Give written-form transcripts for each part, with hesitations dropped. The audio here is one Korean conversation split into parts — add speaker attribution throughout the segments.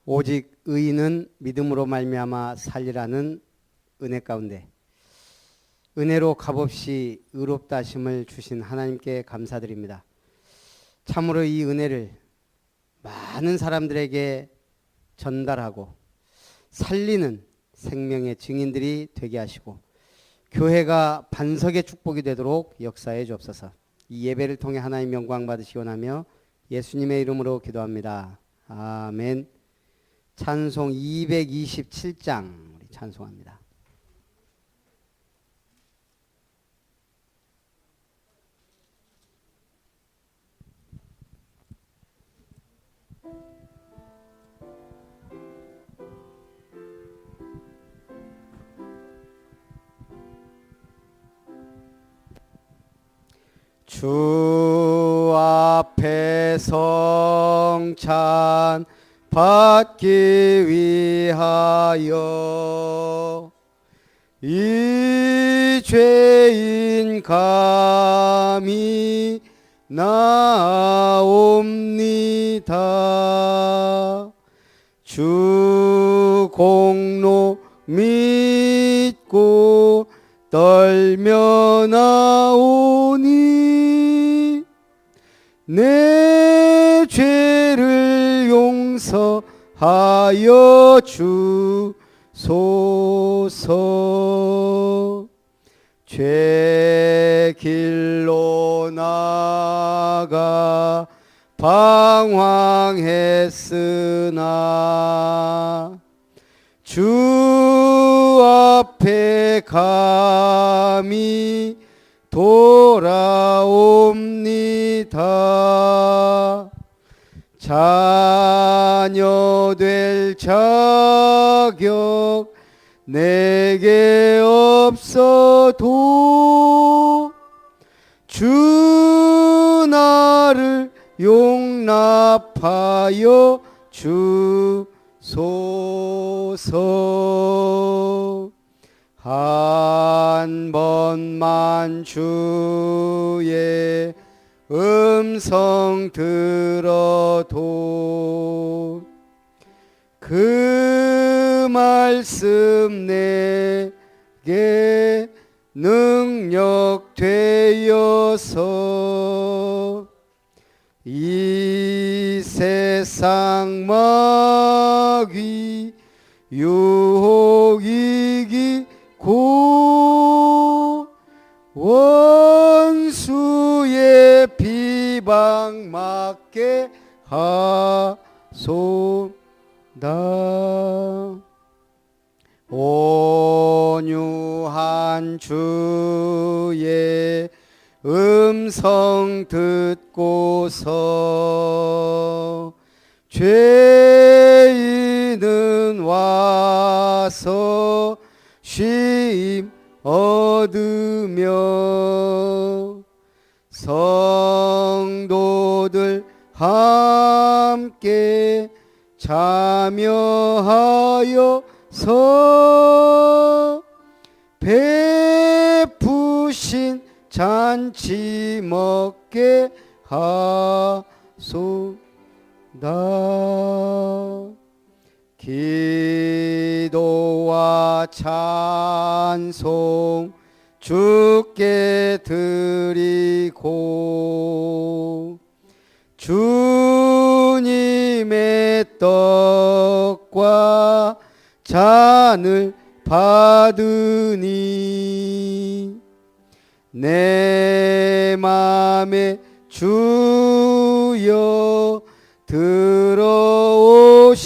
Speaker 1: 오직 의인은 믿음으로 말미암아 살리라는 은혜 가운데 은혜로 값없이 의롭다 하심을 주신 하나님께 감사드립니다. 참으로 이 은혜를 많은 사람들에게 전달하고 살리는 생명의 증인들이 되게 하시고 교회가 반석의 축복이 되도록 역사해 주옵소서. 이 예배를 통해 하나님 영광 받으시기 원하며 예수님의 이름으로 기도합니다. 아멘. 찬송 227장 우리 찬송합니다. 주 앞에 성찬 받기 위하여 이 죄인 감히 나옵니다. 주 공로 믿고 떨며 나오니 내 죄를 용서하여 주소서. 죄 길로 나가 방황했으나 주 앞에 감히 돌아옵니다. 자녀 될 자격 내게 없어도 주 나를 용납하여 주소서. 한 번만 주의 음성 들어도 그 말씀 내게 능력 되어서 이 세상 마귀 유혹 이기고 원수의 비방 맞게 하소서. 온유한 주의 음성 듣고서 죄인은 와서 쉼 얻으며 성도들 함께 참여하여서 베푸신 잔치 먹게 하소서. 기도와 찬송 주께 드리고 주님의 떡과 잔을 받으니 내 맘에 주여 들어오셔서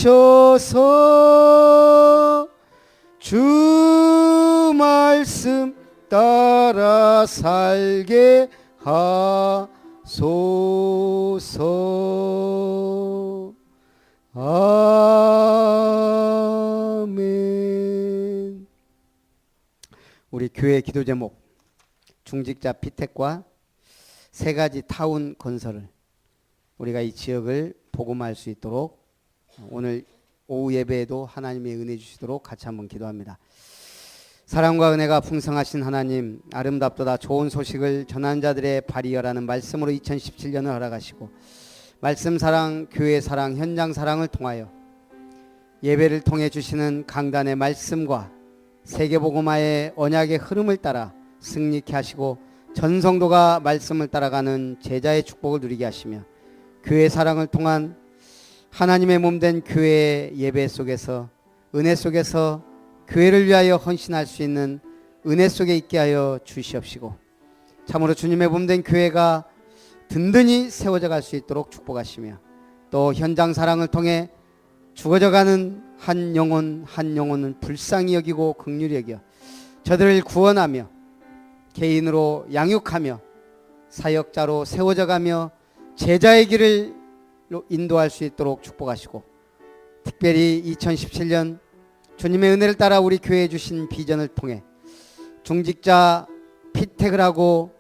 Speaker 1: 주 말씀 따라 살게 하소서. 아멘. 우리 교회 기도 제목 중직자 피택과 세 가지 타운 건설을 우리가 이 지역을 복음할 수 있도록 오늘 오후 예배에도 하나님의 은혜 주시도록 같이 한번 기도합니다. 사랑과 은혜가 풍성하신 하나님, 아름답도다 좋은 소식을 전한 자들의 발이여라는 말씀으로 2017년을 허락하시고 말씀 사랑, 교회 사랑, 현장 사랑을 통하여 예배를 통해 주시는 강단의 말씀과 세계복음화의 언약의 흐름을 따라 승리케 하시고 전 성도가 말씀을 따라가는 제자의 축복을 누리게 하시며 교회 사랑을 통한 하나님의 몸된 교회의 예배 속에서 은혜 속에서 교회를 위하여 헌신할 수 있는 은혜 속에 있게 하여 주시옵시고 참으로 주님의 몸된 교회가 든든히 세워져 갈 수 있도록 축복하시며 또 현장 사랑을 통해 죽어져가는 한 영혼 한 영혼을 불쌍히 여기고 긍휼히 여겨 저들을 구원하며 개인으로 양육하며 사역자로 세워져가며 제자의 길을 인도할 수 있도록 축복하시고 특별히 2017년 주님의 은혜를 따라 우리 교회에 주신 비전을 통해 중직자 피택을 하고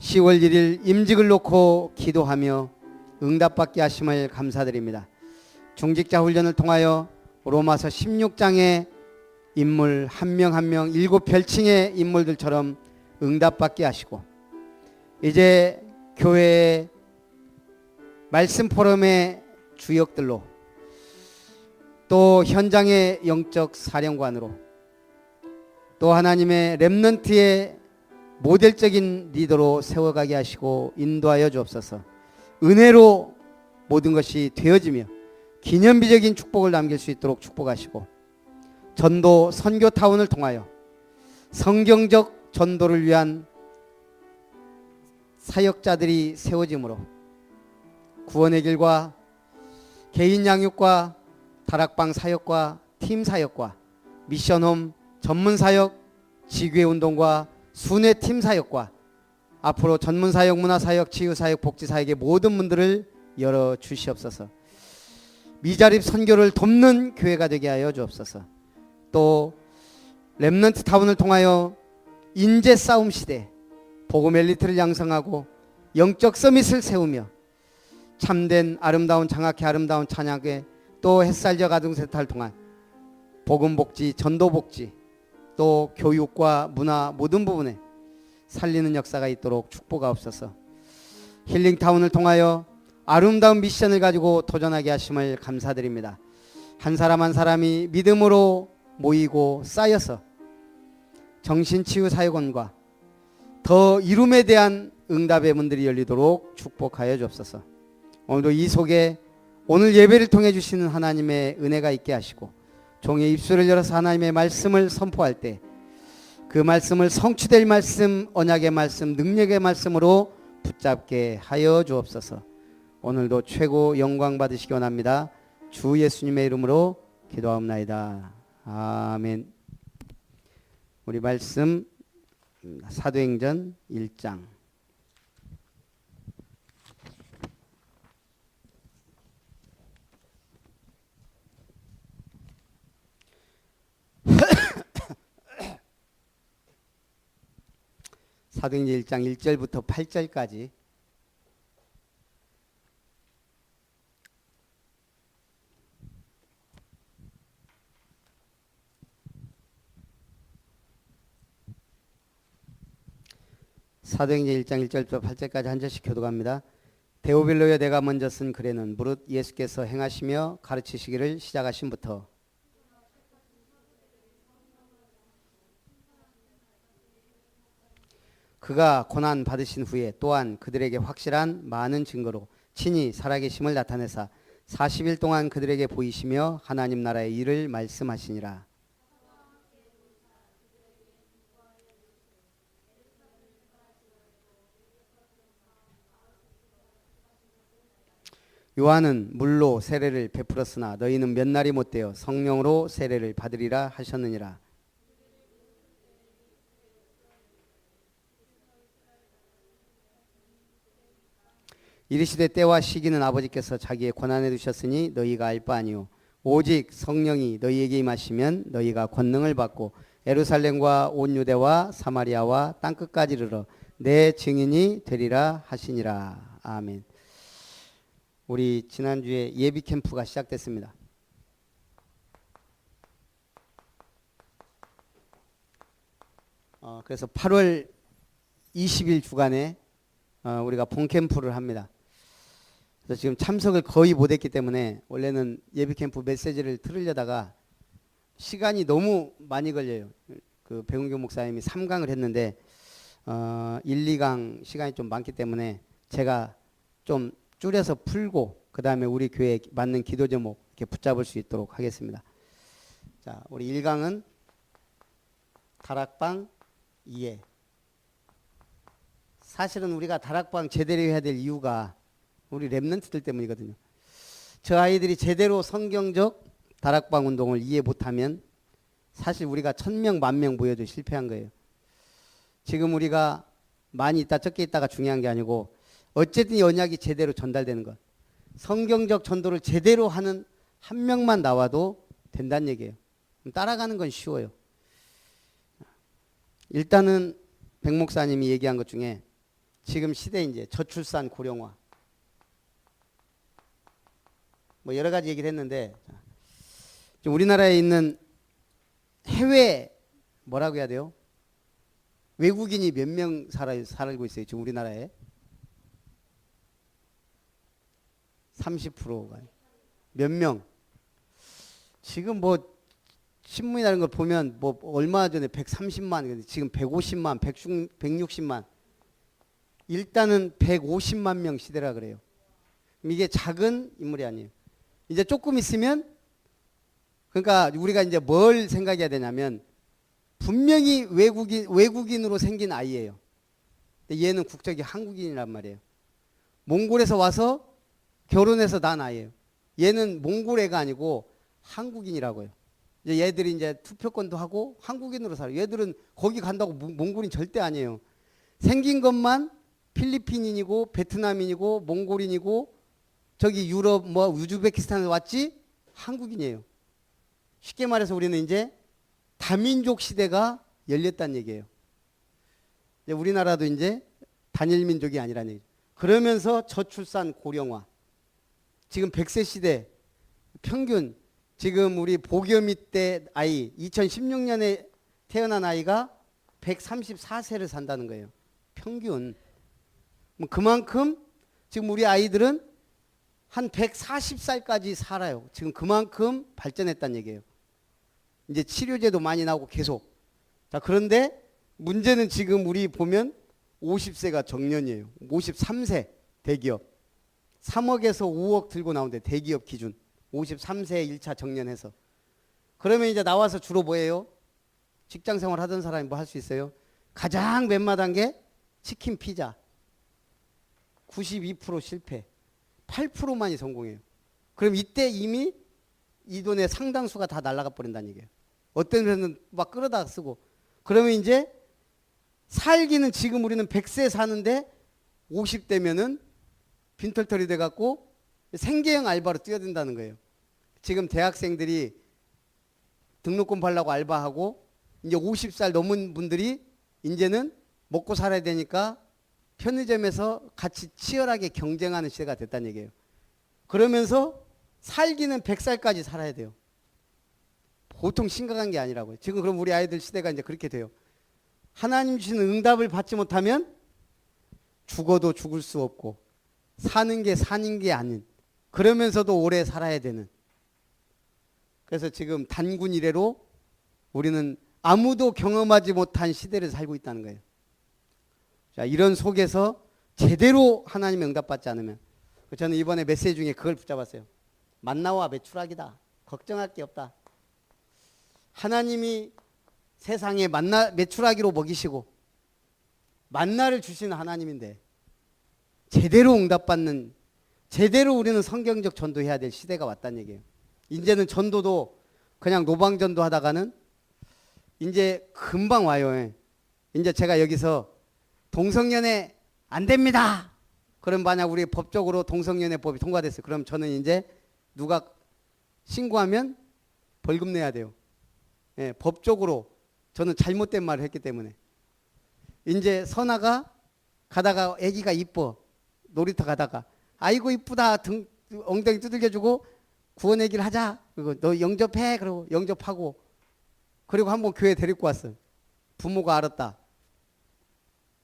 Speaker 1: 10월 1일 임직을 놓고 기도하며 응답받게 하심을 감사드립니다. 중직자 훈련을 통하여 로마서 16장의 인물 한 명 한 명 7별칭의 인물들처럼 응답받게 하시고 이제 교회의 말씀 포럼의 주역들로 또 현장의 영적 사령관으로 또 하나님의 렘넌트의 모델적인 리더로 세워가게 하시고 인도하여 주옵소서. 은혜로 모든 것이 되어지며 기념비적인 축복을 남길 수 있도록 축복하시고 전도 선교 타운을 통하여 성경적 전도를 위한 사역자들이 세워짐으로 구원의 길과 개인 양육과 다락방 사역과 팀 사역과 미션홈 전문 사역 지교회 운동과 순회 팀 사역과 앞으로 전문 사역 문화 사역 치유 사역 복지 사역의 모든 문들을 열어 주시옵소서. 미자립 선교를 돕는 교회가 되게 하여 주옵소서. 또 렘넌트 타운을 통하여 인재 싸움 시대 복음 엘리트를 양성하고 영적 서밋을 세우며 참된 아름다운 장학회 아름다운 찬양회 또 햇살저 가정센터를 통한 복음 복지 전도 복지 또 교육과 문화 모든 부분에 살리는 역사가 있도록 축복하옵소서. 힐링타운을 통하여 아름다운 미션을 가지고 도전하게 하심을 감사드립니다. 한 사람 한 사람이 믿음으로 모이고 쌓여서 정신치유 사역원과 더 이룸에 대한 응답의 문들이 열리도록 축복하여 주옵소서. 오늘도 이 속에 오늘 예배를 통해 주시는 하나님의 은혜가 있게 하시고 종의 입술을 열어서 하나님의 말씀을 선포할 때 그 말씀을 성취될 말씀, 언약의 말씀, 능력의 말씀으로 붙잡게 하여 주옵소서. 오늘도 최고 영광 받으시기 원합니다. 주 예수님의 이름으로 기도하옵나이다. 아멘. 우리 말씀 사도행전 1장 사도행전 1장 1절부터 8절까지 사도행전 1장 1절부터 8절까지 한 절씩 교독합니다. 데오빌로여 내가 먼저 쓴 글에는 무릇 예수께서 행하시며 가르치시기를 시작하심부터 그가 고난 받으신 후에 또한 그들에게 확실한 많은 증거로 친히 살아계심을 나타내사 40일 동안 그들에게 보이시며 하나님 나라의 일을 말씀하시니라. 요한은 물로 세례를 베풀었으나 너희는 몇 날이 못되어 성령으로 세례를 받으리라 하셨느니라. 이르시되 때와 시기는 아버지께서 자기의 권한에 두셨으니 너희가 알 바 아니요 오직 성령이 너희에게 임하시면 너희가 권능을 받고 예루살렘과 온 유대와 사마리아와 땅끝까지 이르러 내 증인이 되리라 하시니라. 아멘. 우리 지난주에 예비 캠프가 시작됐습니다. 그래서 8월 20일 주간에 우리가 본 캠프를 합니다. 그래서 지금 참석을 거의 못했기 때문에 원래는 예비 캠프 메시지를 들으려다가 시간이 너무 많이 걸려요. 그 백운교 목사님이 3강을 했는데 1, 2강 시간이 좀 많기 때문에 제가 좀 줄여서 풀고 그 다음에 우리 교회에 맞는 기도 제목 이렇게 붙잡을 수 있도록 하겠습니다. 자, 우리 1강은 다락방 이해. 사실은 우리가 다락방 제대로 해야 될 이유가 우리 랩런트들 때문이거든요. 저 아이들이 제대로 성경적 다락방 운동을 이해 못하면 사실 우리가 1000명, 10,000명 모여도 실패한 거예요. 지금 우리가 많이 있다 적게 있다가 중요한 게 아니고 어쨌든 이 언약이 제대로 전달되는 것. 성경적 전도를 제대로 하는 한 명만 나와도 된다는 얘기예요. 따라가는 건 쉬워요. 일단은 백 목사님이 얘기한 것 중에 지금 시대 이제 저출산 고령화 뭐 여러 가지 얘기를 했는데 우리나라에 있는 해외 뭐라고 해야 돼요? 외국인이 몇 명 살고 있어요? 지금 우리나라에 30%가 몇 명? 지금 뭐 신문이라는 걸 보면 뭐 얼마 전에 130만, 지금 150만, 160만. 일단은 150만 명 시대라 그래요. 이게 작은 인물이 아니에요. 이제 조금 있으면 그러니까 우리가 이제 뭘 생각해야 되냐면 분명히 외국인으로 생긴 아이예요. 근데 얘는 국적이 한국인이란 말이에요. 몽골에서 와서 결혼해서 난 아이예요. 얘는 몽골 애가 아니고 한국인이라고요. 이제 얘들이 이제 투표권도 하고 한국인으로 살아요. 얘들은 거기 간다고 몽골인 절대 아니에요. 생긴 것만 필리핀인이고 베트남인이고 몽골인이고 저기 유럽 뭐 우즈베키스탄에서 왔지 한국인이에요. 쉽게 말해서 우리는 이제 다민족 시대가 열렸다는 얘기예요. 이제 우리나라도 이제 단일 민족이 아니라는 얘기죠. 그러면서 저출산 고령화. 지금 100세 시대 평균 지금 우리 보겸이 때 아이 2016년에 태어난 아이가 134세를 산다는 거예요. 평균. 그만큼 지금 우리 아이들은 한 140살까지 살아요. 지금 그만큼 발전했다는 얘기예요. 이제 치료제도 많이 나오고 계속. 자, 그런데 문제는 지금 우리 보면 50세가 정년이에요. 53세 대기업. 3억에서 5억 들고 나오는데 대기업 기준. 53세 1차 정년해서. 그러면 이제 나와서 주로 뭐예요? 직장 생활 하던 사람이 뭐 할 수 있어요? 가장 맨마단 게 치킨 피자. 92% 실패. 8%만이 성공해요. 그럼 이때 이미 이 돈의 상당수가 다 날아가 버린다는 얘기예요. 어떤 회사는 막 끌어다 쓰고. 그러면 이제 살기는 지금 우리는 100세 사는데 50대면은 빈털털이 돼갖고 생계형 알바로 뛰어든다는 거예요. 지금 대학생들이 등록금 받으려고 알바하고 이제 50살 넘은 분들이 이제는 먹고 살아야 되니까 편의점에서 같이 치열하게 경쟁하는 시대가 됐다는 얘기예요. 그러면서 살기는 100살까지 살아야 돼요. 보통 심각한 게 아니라고요. 지금 그럼 우리 아이들 시대가 이제 그렇게 돼요. 하나님 주시는 응답을 받지 못하면 죽어도 죽을 수 없고 사는 게 사는 게 아닌 그러면서도 오래 살아야 되는 그래서 지금 단군 이래로 우리는 아무도 경험하지 못한 시대를 살고 있다는 거예요. 자, 이런 속에서 제대로 하나님의 응답받지 않으면 저는 이번에 메시지 중에 그걸 붙잡았어요. 만나와 매출하기다. 걱정할 게 없다. 하나님이 세상에 만나 매출하기로 먹이시고 만나를 주시는 하나님인데 제대로 응답받는 제대로 우리는 성경적 전도해야 될 시대가 왔다는 얘기예요. 이제는 전도도 그냥 노방전도 하다가는 이제 금방 와요. 이제 제가 여기서 동성연애 안 됩니다. 그럼 만약 우리 법적으로 동성연애법이 통과됐어요. 그럼 저는 이제 누가 신고하면 벌금 내야 돼요. 예, 법적으로 저는 잘못된 말을 했기 때문에. 이제 선아가 가다가 아기가 이뻐. 놀이터 가다가 아이고 이쁘다 등 엉덩이 두들겨주고 구원얘기를 하자. 그리고 너 영접해. 그러고 영접하고 그리고 한번 교회 데리고 왔어요. 부모가 알았다.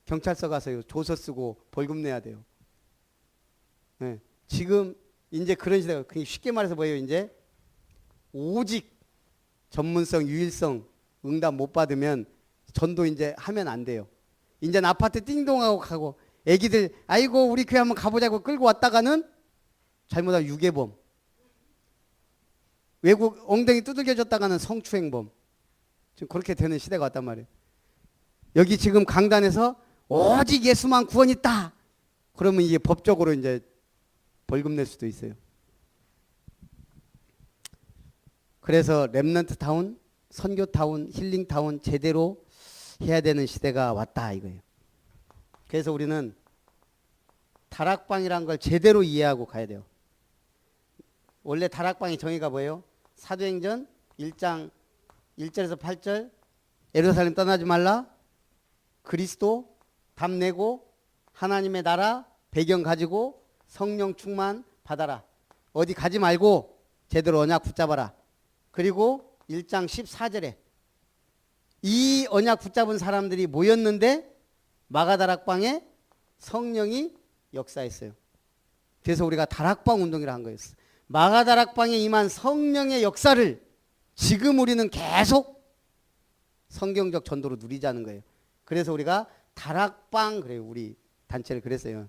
Speaker 1: 경찰서 가서 조서 쓰고 벌금 내야 돼요. 네. 지금 이제 그런 시대가 쉽게 말해서 뭐예요? 이제 오직 전문성, 유일성 응답 못 받으면 전도 이제 하면 안 돼요. 이제 아파트 띵동하고 가고 애기들 아이고 우리 교회 한번 가보자고 끌고 왔다가는 잘못하면 유괴범, 외국 엉덩이 두들겨줬다가는 성추행범. 지금 그렇게 되는 시대가 왔단 말이에요. 여기 지금 강단에서 오직 예수만 구원 있다. 그러면 이게 법적으로 이제 벌금 낼 수도 있어요. 그래서 렘넌트 타운, 선교 타운, 힐링 타운 제대로 해야 되는 시대가 왔다 이거예요. 그래서 우리는 다락방이란 걸 제대로 이해하고 가야 돼요. 원래 다락방의 정의가 뭐예요? 사도행전 1장 1절에서 8절 예루살렘 떠나지 말라. 그리스도 담내고 하나님의 나라 배경 가지고 성령 충만 받아라. 어디 가지 말고 제대로 언약 붙잡아라. 그리고 1장 14절에 이 언약 붙잡은 사람들이 모였는데 마가다락방에 성령이 역사했어요. 그래서 우리가 다락방 운동이라 한 거였어요. 마가다락방에 임한 성령의 역사를 지금 우리는 계속 성경적 전도로 누리자는 거예요. 그래서 우리가 다락방 그래요. 우리 단체를 그랬어요.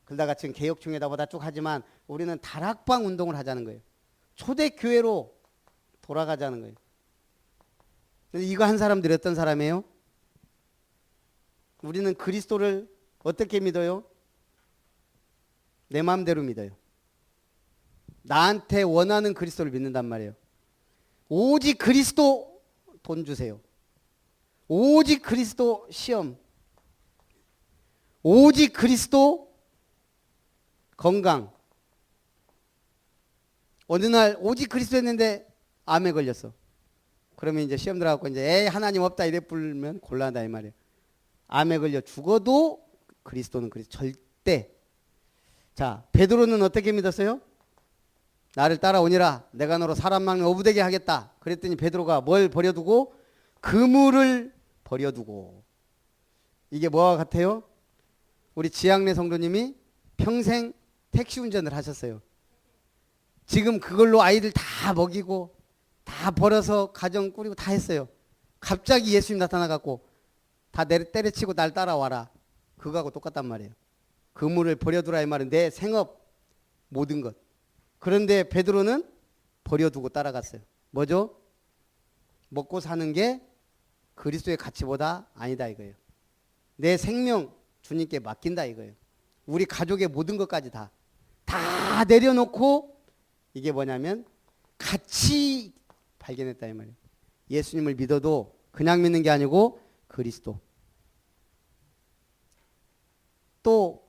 Speaker 1: 그러다가 지금 개혁총회다보다 쭉 하지만 우리는 다락방 운동을 하자는 거예요. 초대교회로 돌아가자는 거예요. 이거 한 사람들이 어떤 사람이에요? 우리는 그리스도를 어떻게 믿어요? 내 마음대로 믿어요. 나한테 원하는 그리스도를 믿는단 말이에요. 오직 그리스도 돈 주세요. 오직 그리스도 시험. 오직 그리스도 건강. 어느 날 오직 그리스도 했는데 암에 걸렸어. 그러면 이제 시험 들어가고 이제 에이 하나님 없다 이래 불면 곤란하다 이 말이에요. 암에 걸려 죽어도 그리스도는 그리스도 절대. 자, 베드로는 어떻게 믿었어요? 나를 따라오니라 내가 너로 사람 막는 어부되게 하겠다. 그랬더니 베드로가 뭘 버려두고? 그물을 버려두고. 이게 뭐와 같아요? 우리 지향래 성도님이 평생 택시 운전을 하셨어요. 지금 그걸로 아이들 다 먹이고 다 벌어서 가정 꾸리고 다 했어요. 갑자기 예수님 나타나갖고 다 때려치고 날 따라와라. 그거하고 똑같단 말이에요. 그물을 버려두라 이 말은 내 생업 모든 것. 그런데 베드로는 버려두고 따라갔어요. 뭐죠? 먹고 사는 게 그리스도의 가치보다 아니다 이거예요. 내 생명 주님께 맡긴다 이거예요. 우리 가족의 모든 것까지 다 내려놓고 이게 뭐냐면 같이 발견했다 이 말이에요. 예수님을 믿어도 그냥 믿는 게 아니고 그리스도. 또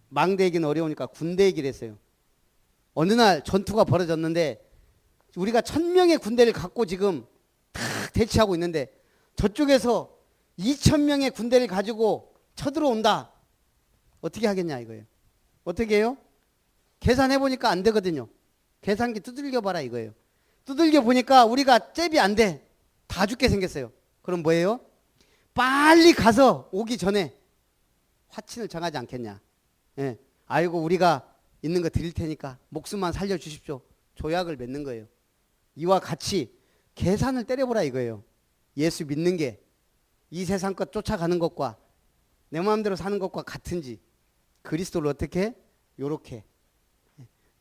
Speaker 1: 망대 얘기는 어려우니까 군대 얘기를 했어요. 어느 날 전투가 벌어졌는데 우리가 1000명의 군대를 갖고 지금 다 대치하고 있는데 저쪽에서 2000명의 군대를 가지고 쳐들어온다. 어떻게 하겠냐 이거예요. 어떻게 해요? 계산해 보니까 안 되거든요. 계산기 두들겨 봐라 이거예요. 두들겨 보니까 우리가 잽이 안 돼. 다 죽게 생겼어요. 그럼 뭐예요? 빨리 가서 오기 전에 화친을 정하지 않겠냐. 예. 아이고 우리가 있는 거 드릴 테니까 목숨만 살려주십시오. 조약을 맺는 거예요. 이와 같이 계산을 때려보라 이거예요. 예수 믿는 게 이 세상 것 쫓아가는 것과 내 마음대로 사는 것과 같은지. 그리스도를 어떻게? 요렇게.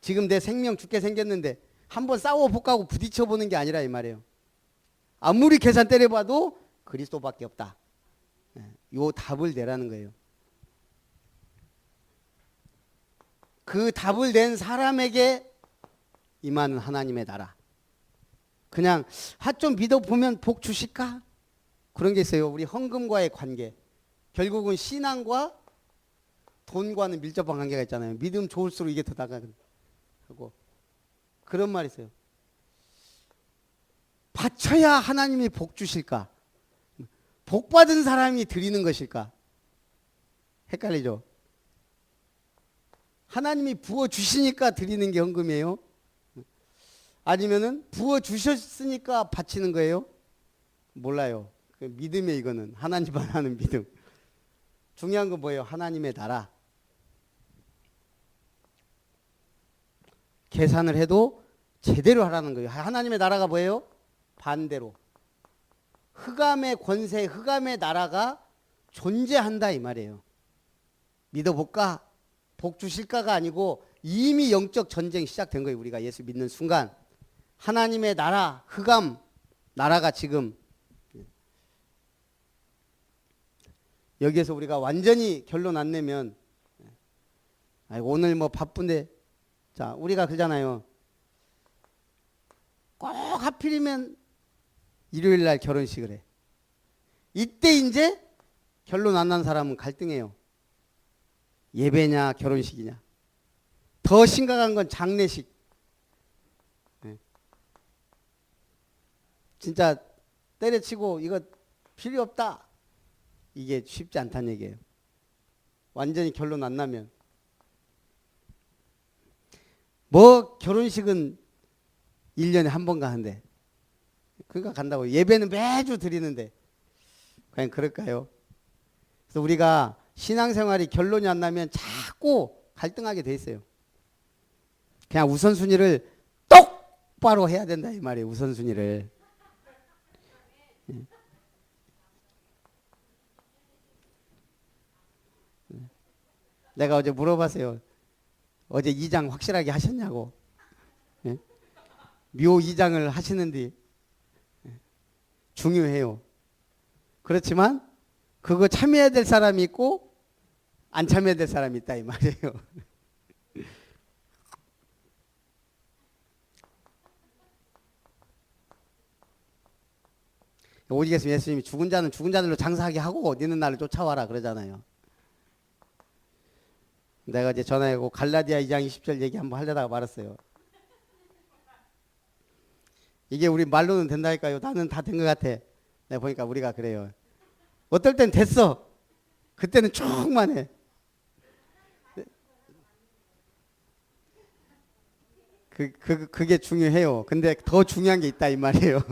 Speaker 1: 지금 내 생명 죽게 생겼는데 한번 싸워볼까 하고 부딪혀보는 게 아니라 이 말이에요. 아무리 계산 때려봐도 그리스도밖에 없다. 요 답을 내라는 거예요. 그 답을 낸 사람에게 임하는 하나님의 나라. 그냥 좀 믿어보면 복 주실까? 그런 게 있어요. 우리 헌금과의 관계. 결국은 신앙과 돈과는 밀접한 관계가 있잖아요. 믿음 좋을수록 이게 더 나가고. 그런 말이 있어요. 바쳐야 하나님이 복 주실까? 복 받은 사람이 드리는 것일까? 헷갈리죠? 하나님이 부어 주시니까 드리는 게 헌금이에요? 아니면은 부어 주셨으니까 바치는 거예요? 몰라요. 그 믿음에 이거는 하나님만 하는 믿음. 중요한 건 뭐예요? 하나님의 나라. 계산을 해도 제대로 하라는 거예요. 하나님의 나라가 뭐예요? 반대로. 흑암의 권세, 흑암의 나라가 존재한다 이 말이에요. 믿어볼까? 복 주실까가 아니고 이미 영적 전쟁이 시작된 거예요. 우리가 예수 믿는 순간. 하나님의 나라, 흑암 나라가 지금 여기에서 우리가 완전히 결론 안 내면 아이고 오늘 뭐 바쁜데 자 우리가 그러잖아요. 꼭 하필이면 일요일 날 결혼식을 해. 이때 이제 결론 안 난 사람은 갈등해요. 예배냐 결혼식이냐. 더 심각한 건 장례식. 진짜 때려치고 이거 필요 없다. 이게 쉽지 않다는 얘기예요. 완전히 결론 안 나면. 뭐 결혼식은 1년에 한 번 가는데 그러니까 간다고. 예배는 매주 드리는데 과연 그럴까요? 그래서 우리가 신앙생활이 결론이 안 나면 자꾸 갈등하게 돼 있어요. 그냥 우선순위를 똑바로 해야 된다 이 말이에요. 우선순위를. 내가 어제 물어봤어요. 어제 2장 확실하게 하셨냐고. 예? 묘 2장을 하시는데 중요해요. 그렇지만 그거 참여해야 될 사람이 있고 안 참여해야 될 사람이 있다 이 말이에요. 오직에서 예수님이 죽은 자는 죽은 자들로 장사하게 하고 니는 나를 쫓아와라 그러잖아요. 내가 이제 전화하고 갈라디아 2장 20절 얘기 한번 하려다가 말았어요. 이게 우리 말로는 된다니까요. 나는 다 된 것 같아. 내가 보니까 우리가 그래요. 어떨 땐 됐어. 그때는 충만해. 그게 중요해요. 근데 더 중요한 게 있다 이 말이에요.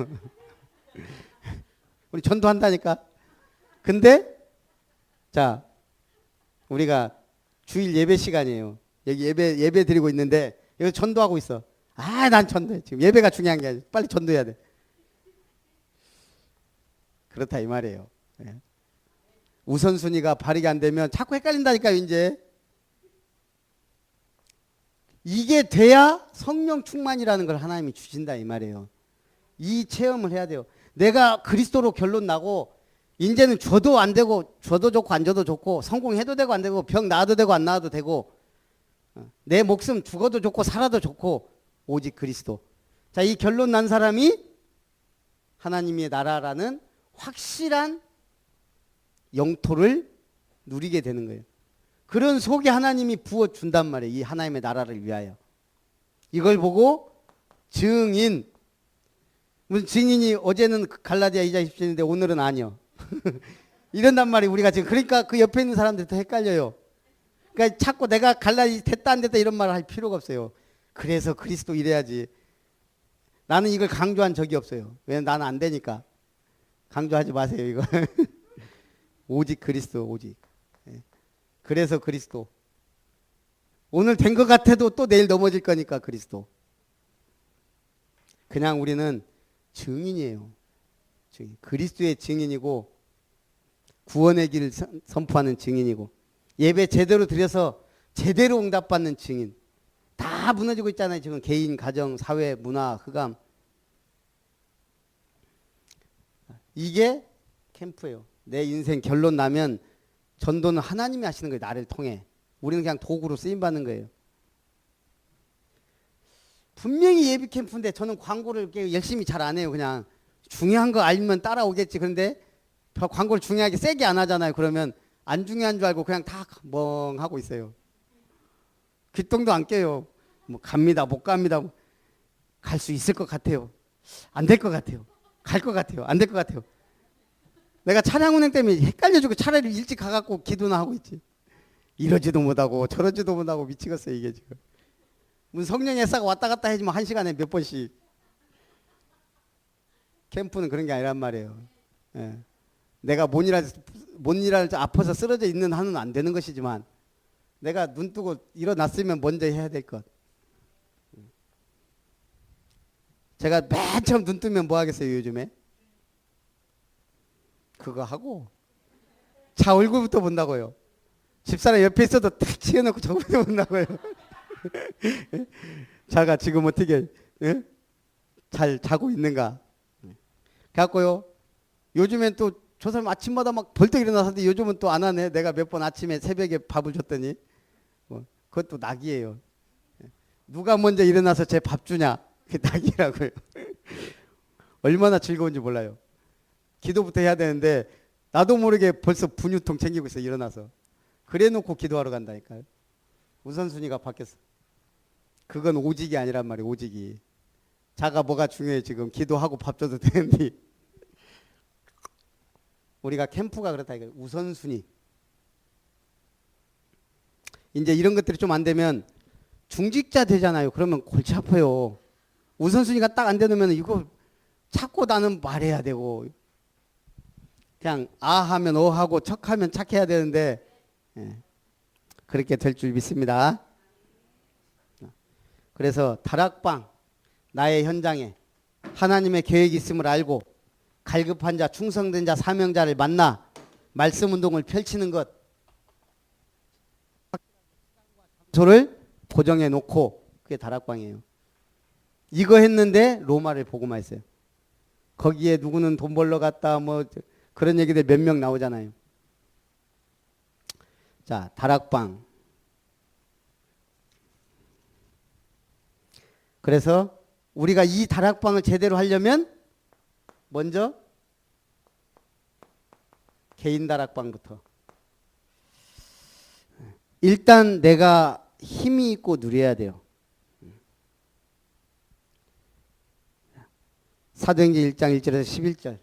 Speaker 1: 우리 전도한다니까. 근데 자 우리가 주일 예배 시간이에요. 여기 예배 드리고 있는데 여기 전도하고 있어. 아, 난 전도해. 지금 예배가 중요한 게 아니라 빨리 전도해야 돼. 그렇다 이 말이에요. 예. 우선순위가 발휘가 안 되면 자꾸 헷갈린다니까요. 이제 이게 돼야 성령 충만이라는 걸 하나님이 주신다 이 말이에요. 이 체험을 해야 돼요. 내가 그리스도로 결론 나고 이제는 줘도 안 되고 줘도 좋고 안 줘도 좋고 성공해도 되고 안 되고 병 나아도 되고 안 나아도 되고 내 목숨 죽어도 좋고 살아도 좋고 오직 그리스도. 자, 이 결론 난 사람이 하나님의 나라라는 확실한 영토를 누리게 되는 거예요. 그런 속에 하나님이 부어준단 말이에요. 이 하나님의 나라를 위하여. 이걸 보고 증인. 무슨 증인이 어제는 갈라디아 2장 10절인데 오늘은 아니요. 이런단 말이에요. 우리가 지금. 그러니까 그 옆에 있는 사람들도 헷갈려요. 그러니까 자꾸 내가 갈라디 됐다 안 됐다 이런 말을 할 필요가 없어요. 그래서 그리스도 이래야지. 나는 이걸 강조한 적이 없어요. 왜냐면 나는 안 되니까. 강조하지 마세요 이거. 오직 그리스도 오직. 그래서 그리스도. 오늘 된 것 같아도 또 내일 넘어질 거니까 그리스도. 그냥 우리는 증인이에요. 증인. 그리스도의 증인이고 구원의 길을 선포하는 증인이고 예배 제대로 드려서 제대로 응답받는 증인. 다 무너지고 있잖아요. 지금 개인, 가정, 사회, 문화, 흑암. 이게 캠프예요. 내 인생 결론 나면 전도는 하나님이 하시는 거예요. 나를 통해. 우리는 그냥 도구로 쓰임받는 거예요. 분명히 예비 캠프인데 저는 광고를 열심히 잘 안 해요. 그냥 중요한 거 알면 따라오겠지. 그런데 광고를 중요하게 세게 안 하잖아요. 그러면 안 중요한 줄 알고 그냥 다 멍하고 있어요. 귓등도 안 껴요. 뭐 갑니다. 못 갑니다. 갈 수 있을 것 같아요. 안 될 것 같아요. 갈 것 같아요. 안 될 것 같아요. 내가 차량 운행 때문에 헷갈려주고 차라리 일찍 가갖고 기도나 하고 있지. 이러지도 못하고 저러지도 못하고 미치겠어요 이게 지금. 무슨 성령의 애사가 왔다 갔다 해주면 1시간에 몇 번씩. 캠프는 그런 게 아니란 말이에요. 예. 내가 뭔 일을 아파서 쓰러져 있는 한은 안 되는 것이지만 내가 눈 뜨고 일어났으면 먼저 해야 될 것. 제가 맨 처음 눈 뜨면 뭐 하겠어요, 요즘에? 그거 하고 자 얼굴부터 본다고요. 집사람 옆에 있어도 탁 치워놓고 저거부터 본다고요. 자가 지금 어떻게 잘 자고 있는가? 그래갖고요. 요즘엔 또 저 사람 아침마다 막 벌떡 일어나서는데 요즘은 또 안 하네. 내가 몇 번 아침에 새벽에 밥을 줬더니 그것도 낙이에요. 누가 먼저 일어나서 제 밥 주냐? 그게 낙이라고요. 얼마나 즐거운지 몰라요. 기도부터 해야 되는데 나도 모르게 벌써 분유통 챙기고 있어 일어나서. 그래 놓고 기도하러 간다니까요. 우선순위가 바뀌었어. 그건 오직이 아니란 말이에요. 오직이. 자가 뭐가 중요해 지금. 기도하고 밥 줘도 되는데. 우리가 캠프가 그렇다 이거 우선순위. 이제 이런 것들이 좀 안 되면 중직자 되잖아요. 그러면 골치 아파요. 우선순위가 딱 안 되면 이거 자꾸 나는 말해야 되고 그냥 아 하면 어 하고 척 하면 착해야 되는데 그렇게 될 줄 믿습니다. 그래서 다락방 나의 현장에 하나님의 계획이 있음을 알고 갈급한 자, 충성된 자, 사명자를 만나 말씀 운동을 펼치는 것, 장소를 고정해 놓고 그게 다락방이에요. 이거 했는데 로마를 보고만 했어요. 거기에 누구는 돈 벌러 갔다 뭐 그런 얘기들 몇 명 나오잖아요. 자, 다락방. 그래서 우리가 이 다락방을 제대로 하려면 먼저 개인 다락방부터. 일단 내가 힘이 있고 누려야 돼요. 사도행전 1장 1절에서 11절.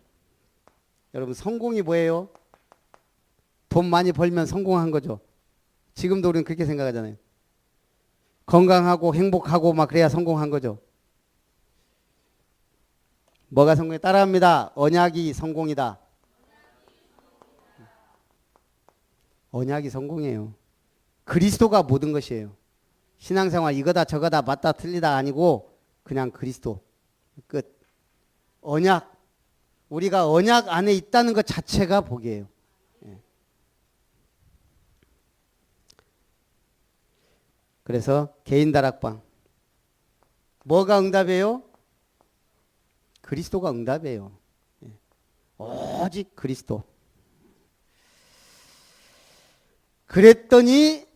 Speaker 1: 여러분 성공이 뭐예요? 돈 많이 벌면 성공한 거죠. 지금도 우리는 그렇게 생각하잖아요. 건강하고 행복하고 막 그래야 성공한 거죠. 뭐가 성공에 따라합니다. 언약이 성공이다. 언약이 성공이에요. 그리스도가 모든 것이에요. 신앙생활 이거다 저거다 맞다 틀리다 아니고 그냥 그리스도 끝. 언약. 우리가 언약 안에 있다는 것 자체가 복이에요. 그래서 개인 다락방. 뭐가 응답이에요? 그리스도가 응답이에요. 오직 그리스도. 그랬더니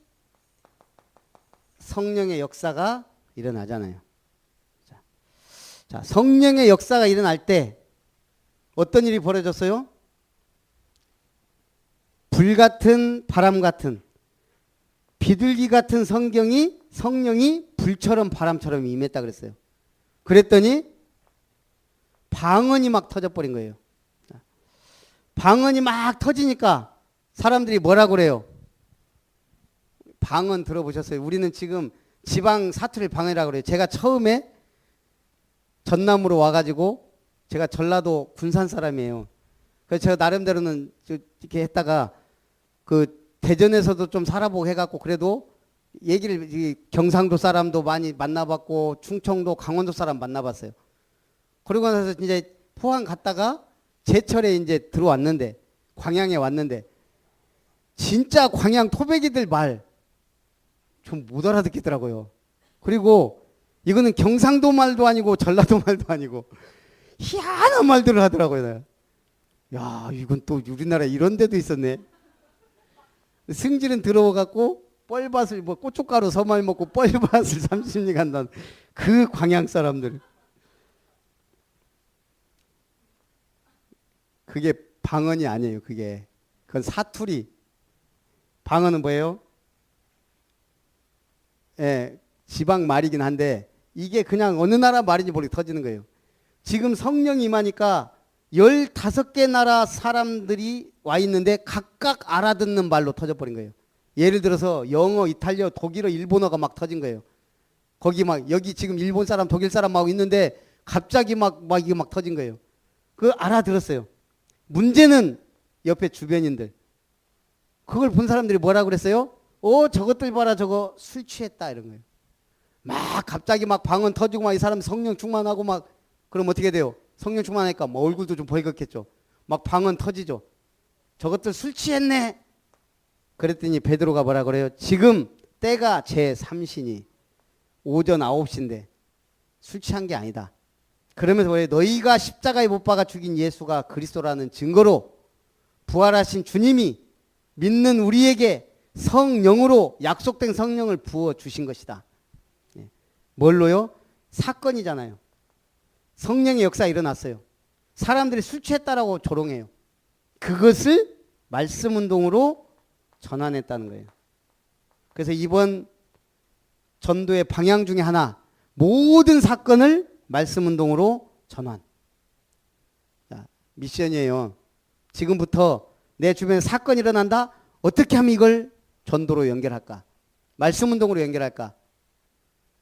Speaker 1: 성령의 역사가 일어나잖아요. 자, 성령의 역사가 일어날 때 어떤 일이 벌어졌어요? 불 같은 바람 같은 비둘기 같은 성령이 불처럼 바람처럼 임했다 그랬어요. 그랬더니 방언이 막 터져버린 거예요. 방언이 막 터지니까 사람들이 뭐라고 그래요? 방언 들어보셨어요? 우리는 지금 지방 사투리 방언이라고 그래요. 제가 처음에 전남으로 와가지고 제가 전라도 군산 사람이에요. 그래서 제가 나름대로는 이렇게 했다가 그 대전에서도 좀 살아보고 해갖고 그래도 얘기를 경상도 사람도 많이 만나봤고 충청도 강원도 사람 만나봤어요. 그러고 나서 이제 포항 갔다가 제철에 이제 들어왔는데 광양에 왔는데 진짜 광양 토백이들 말 좀 못 알아듣겠더라고요. 그리고 이거는 경상도 말도 아니고 전라도 말도 아니고 희한한 말들을 하더라고요. 야, 이건 또 우리나라에 이런 데도 있었네. 승질은 들어와갖고 뻘밭을 뭐 고춧가루 서말 먹고 뻘밭을 30리 간다는 그 광양 사람들. 그게 방언이 아니에요. 그건 사투리. 방언은 뭐예요? 예, 지방 말이긴 한데 이게 그냥 어느 나라 말인지 모르게 터지는 거예요. 지금 성령이 임하니까 15개 나라 사람들이 와 있는데 각각 알아듣는 말로 터져버린 거예요. 예를 들어서 영어, 이탈리아, 독일어, 일본어가 막 터진 거예요. 거기 막 여기 지금 일본 사람, 독일 사람하고 있는데 갑자기 이게 막 터진 거예요. 그거 알아들었어요. 문제는 옆에 주변인들. 그걸 본 사람들이 뭐라고 그랬어요? 저것들 봐라 저거 술 취했다 이런 거예요. 막 갑자기 막 방언 터지고 막 이 사람 성령 충만하고 막 그럼 어떻게 돼요? 성령 충만하니까 뭐 얼굴도 좀 벌겋겠죠. 막 방언 터지죠. 저것들 술 취했네. 그랬더니 베드로가 뭐라 그래요? 지금 때가 제3시니 오전 9시인데 술 취한 게 아니다. 그러면서 왜 너희가 십자가에 못 박아 죽인 예수가 그리스도라는 증거로 부활하신 주님이 믿는 우리에게 성령으로 약속된 성령을 부어 주신 것이다. 뭘로요? 사건이잖아요. 성령의 역사가 일어났어요. 사람들이 술 취했다라고 조롱해요. 그것을 말씀 운동으로 전환했다는 거예요. 그래서 이번 전도의 방향 중에 하나, 모든 사건을 말씀 운동으로 전환. 자, 미션이에요. 지금부터 내 주변에 사건이 일어난다? 어떻게 하면 이걸 전도로 연결할까? 말씀 운동으로 연결할까?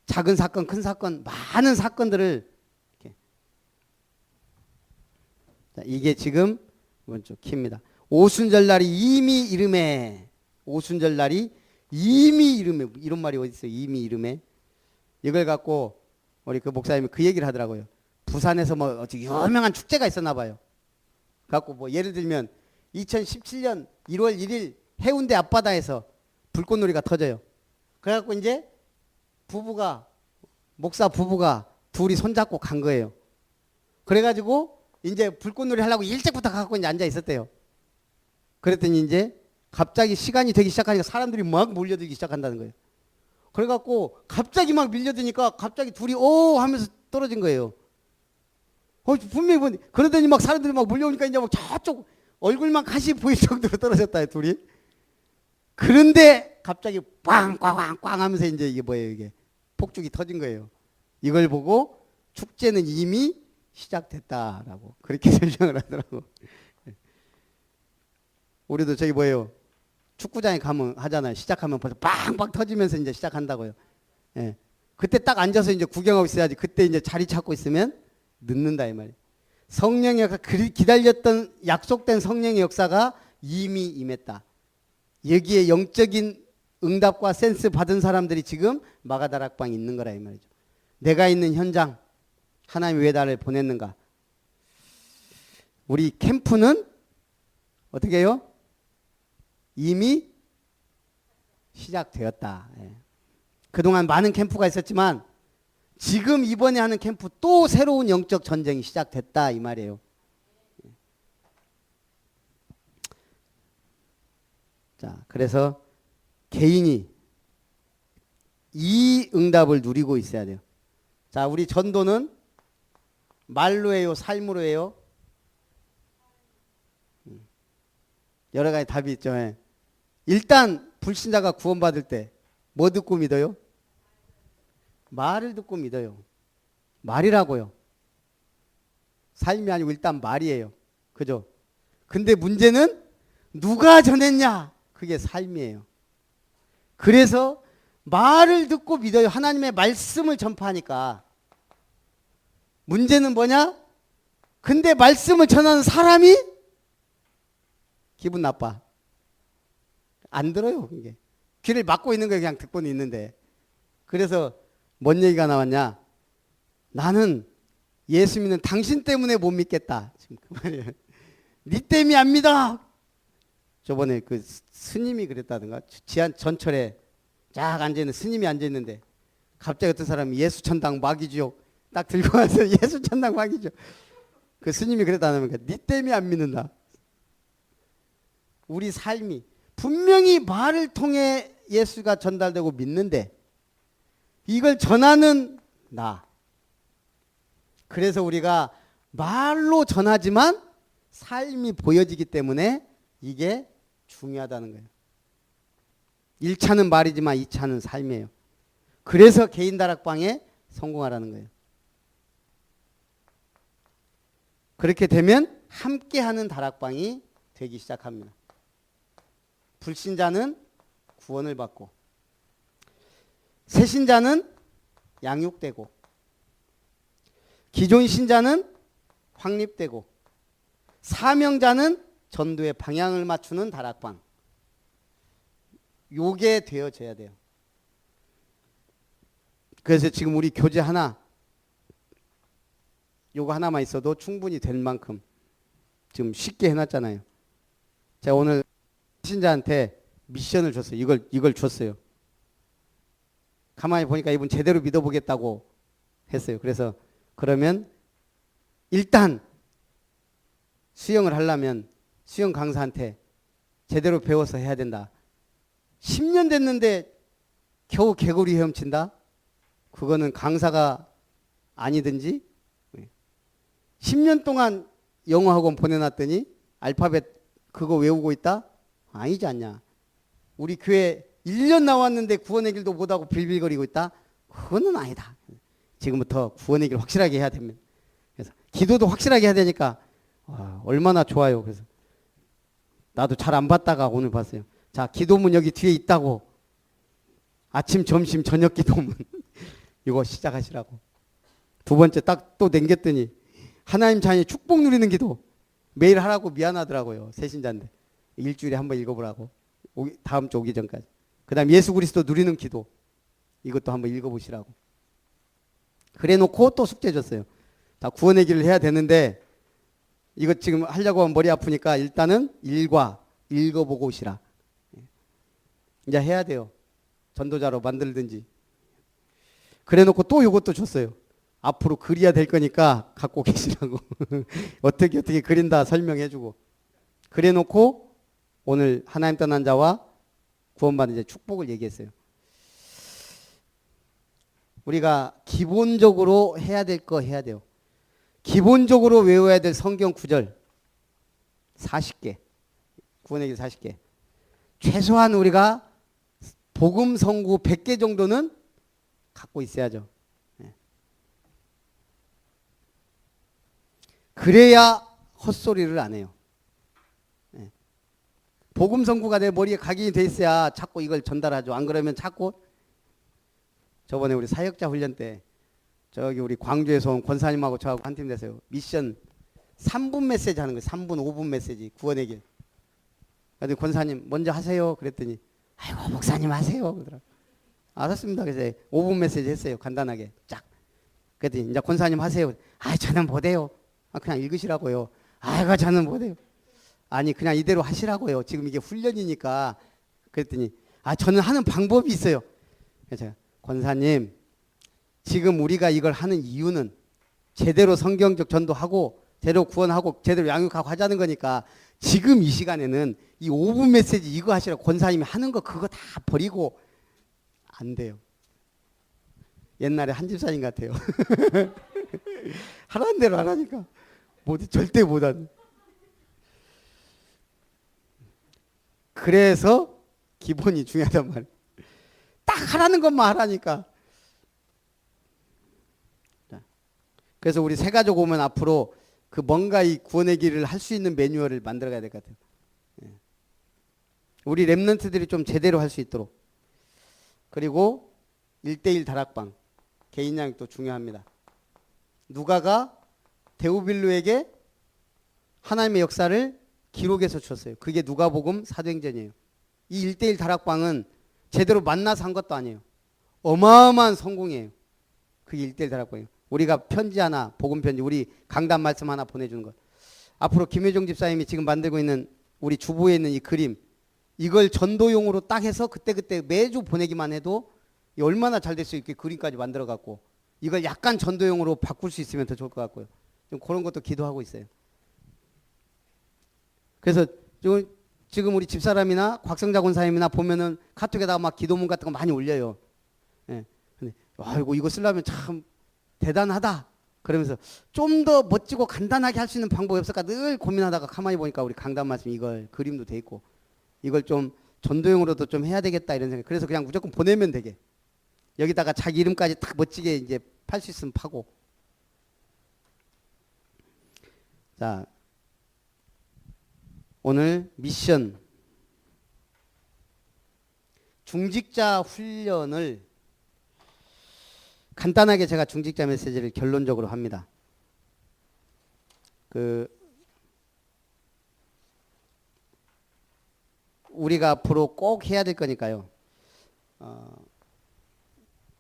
Speaker 1: 작은 사건, 큰 사건, 많은 사건들을 이렇게. 자, 이게 지금 이번 주 키입니다. 오순절날이 이미 이름에, 오순절날이 이미 이름에, 이런 말이 어디 있어요? 이미 이름에. 이걸 갖고 우리 그 목사님이 그 얘기를 하더라고요. 부산에서 뭐 어떻게 유명한 축제가 있었나 봐요. 갖고 뭐 예를 들면 2017년 1월 1일 해운대 앞바다에서 불꽃놀이가 터져요. 그래갖고 이제 부부가, 목사 부부가 둘이 손잡고 간 거예요. 그래가지고 이제 불꽃놀이 하려고 일찍부터 갖고 이제 앉아 있었대요. 그랬더니 이제 갑자기 시간이 되기 시작하니까 사람들이 막 몰려들기 시작한다는 거예요. 그래갖고 갑자기 막 밀려드니까 갑자기 둘이 오 하면서 떨어진 거예요. 분명히 보니 그러더니 막 사람들이 막 몰려오니까 이제 막 저쪽 얼굴만 가시 보일 정도로 떨어졌다 둘이. 그런데 갑자기 꽝꽝꽝꽝 하면서 이제 이게 뭐예요? 이게 폭죽이 터진 거예요. 이걸 보고 축제는 이미 시작됐다라고 그렇게 설명을 하더라고. 우리도 저기 뭐예요? 축구장에 가면 하잖아요. 시작하면 벌써 빵빵 터지면서 이제 시작한다고요. 예. 그때 딱 앉아서 이제 구경하고 있어야지. 그때 이제 자리 찾고 있으면 늦는다 이 말이에요. 성령의 역사, 기다렸던 약속된 성령의 역사가 이미 임했다. 여기에 영적인 응답과 센스 받은 사람들이 지금 마가다락방에 있는 거라 이 말이죠. 내가 있는 현장, 하나님이 왜 나를 보냈는가? 우리 캠프는 어떻게 해요? 이미 시작되었다. 예. 그동안 많은 캠프가 있었지만 지금 이번에 하는 캠프 또 새로운 영적 전쟁이 시작됐다 이 말이에요. 자, 그래서 개인이 이 응답을 누리고 있어야 돼요. 자, 우리 전도는 말로 해요, 삶으로 해요? 여러 가지 답이 있죠. 예. 일단 불신자가 구원받을 때 뭐 듣고 믿어요? 말을 듣고 믿어요. 말이라고요. 삶이 아니고 일단 말이에요. 그죠? 근데 문제는 누가 전했냐? 그게 삶이에요. 그래서 말을 듣고 믿어요. 하나님의 말씀을 전파하니까. 문제는 뭐냐? 근데 말씀을 전하는 사람이 기분 나빠. 안 들어요. 이게. 귀를 막고 있는 거예요. 그냥 듣고는 있는데. 그래서 뭔 얘기가 나왔냐? 나는 예수 믿는 당신 때문에 못 믿겠다. 지금 그 말이에요. 네 때문에 안 믿어. 저번에 그 스님이 그랬다든가. 지한 전철에 쫙 앉아있는 스님이 앉아있는데 갑자기 어떤 사람이 예수 천당 마귀지옥 딱 들고 와서 예수 천당 마귀지옥. 그 스님이 그랬다는 네 때문에 안 믿는다. 우리 삶이 분명히 말을 통해 예수가 전달되고 믿는데 이걸 전하는 나. 그래서 우리가 말로 전하지만 삶이 보여지기 때문에 이게 중요하다는 거예요. 1차는 말이지만 2차는 삶이에요. 그래서 개인 다락방에 성공하라는 거예요. 그렇게 되면 함께하는 다락방이 되기 시작합니다. 불신자는 구원을 받고 새신자는 양육되고 기존 신자는 확립되고 사명자는 전도의 방향을 맞추는 다락방. 요게 되어져야 돼요. 그래서 지금 우리 교재 하나 요거 하나만 있어도 충분히 될 만큼 지금 쉽게 해놨잖아요. 제가 오늘 신자한테 미션을 줬어요. 이걸 줬어요. 가만히 보니까 이분 제대로 믿어보겠다고 했어요. 그래서 그러면 일단 수영을 하려면 수영 강사한테 제대로 배워서 해야 된다. 10년 됐는데 겨우 개구리 헤엄친다? 그거는 강사가 아니든지 10년 동안 영어 학원 보내놨더니 알파벳 그거 외우고 있다? 아니지 않냐. 우리 교회 1년 나왔는데 구원의 길도 못하고 빌빌거리고 있다? 그거는 아니다. 지금부터 구원의 길 확실하게 해야 됩니다. 그래서 기도도 확실하게 해야 되니까 와, 얼마나 좋아요. 그래서 나도 잘 안 봤다가 오늘 봤어요. 자, 기도문 여기 뒤에 있다고. 아침, 점심, 저녁 기도문. 이거 시작하시라고. 두 번째 딱 또 남겼더니 하나님 자녀 축복 누리는 기도. 매일 하라고 미안하더라고요. 새신자인데. 일주일에 한번 읽어보라고. 다음 주 오기 전까지. 그 다음 예수 그리스도 누리는 기도. 이것도 한번 읽어보시라고. 그래 놓고 또 숙제 줬어요. 다 구원의 길을 해야 되는데 이거 지금 하려고 하면 머리 아프니까 일단은 읽어보고 오시라. 이제 해야 돼요. 전도자로 만들든지. 그래 놓고 또 이것도 줬어요. 앞으로 그려야 될 거니까 갖고 계시라고. 어떻게 그린다 설명해 주고. 그래 놓고 오늘 하나님 떠난 자와 구원받은 자 축복을 얘기했어요. 우리가 기본적으로 해야 될 거 해야 돼요. 기본적으로 외워야 될 성경 구절 40개. 구원의 길 40개. 최소한 우리가 복음 성구 100개 정도는 갖고 있어야죠. 그래야 헛소리를 안 해요. 복음 성구가 내 머리에 각인이 돼 있어야 자꾸 이걸 전달하죠. 안 그러면 자꾸 저번에 우리 사역자 훈련 때 저기 우리 광주에서 온 권사님하고 저하고 한 팀 됐어요. 미션 3분 메시지 하는 거예요. 3분 5분 메시지 구원의 길. 그래서 권사님 먼저 하세요. 그랬더니 아이고 목사님 하세요. 그러더라고요. 알았습니다. 그래서 5분 메시지 했어요. 간단하게 쫙. 그랬더니 이제 권사님 하세요. 아 저는 못해요. 그냥 읽으시라고요. 아이고 저는 못해요. 아니 그냥 이대로 하시라고요. 지금 이게 훈련이니까. 그랬더니 저는 하는 방법이 있어요. 그래서 제가 권사님 지금 우리가 이걸 하는 이유는 제대로 성경적 전도하고 제대로 구원하고 제대로 양육하고 하자는 거니까 지금 이 시간에는 이 5분 메시지 이거 하시라고 권사님이 하는 거 그거 다 버리고 안 돼요. 옛날에 한 집사님 같아요. 하라는 대로 안 하니까 절대 못하는. 그래서 기본이 중요하단 말이에요. 딱 하라는 것만 하라니까. 그래서 우리 새 가족 오면 앞으로 그 뭔가 이 구원의 길을 할 수 있는 매뉴얼을 만들어 가야 될 것 같아요. 우리 랩런트들이 좀 제대로 할 수 있도록. 그리고 1대1 다락방 개인 양육도 중요합니다. 누가가 데오빌로에게 하나님의 역사를 기록해서 줬어요. 그게 누가복음 사도행전이에요. 이 1대1 다락방은 제대로 만나서 한 것도 아니에요. 어마어마한 성공이에요. 그게 1대1 다락방이에요. 우리가 편지 하나, 복음 편지, 우리 강단 말씀 하나 보내주는 것. 앞으로 김효정 집사님이 지금 만들고 있는 우리 주보에 있는 이 그림, 이걸 전도용으로 딱 해서 그때그때 매주 보내기만 해도 얼마나 잘 될 수 있게 그림까지 만들어 갖고 이걸 약간 전도용으로 바꿀 수 있으면 더 좋을 것 같고요. 좀 그런 것도 기도하고 있어요. 그래서 지금 우리 집사람이나 곽성자 권사님이나 보면은 카톡에다가 막 기도문 같은 거 많이 올려요. 예. 근데 아이고 이거 쓰려면 참 대단하다. 그러면서 좀 더 멋지고 간단하게 할 수 있는 방법이 없을까 늘 고민하다가 가만히 보니까 우리 강단 말씀 이걸 그림도 돼 있고 이걸 좀 전도용으로도 좀 해야 되겠다 이런 생각. 그래서 그냥 무조건 보내면 되게. 여기다가 자기 이름까지 딱 멋지게 이제 팔 수 있으면 파고. 자, 오늘 미션 중직자 훈련을 간단하게 제가 중직자 메시지를 결론적으로 합니다. 우리가 앞으로 꼭 해야 될 거니까요.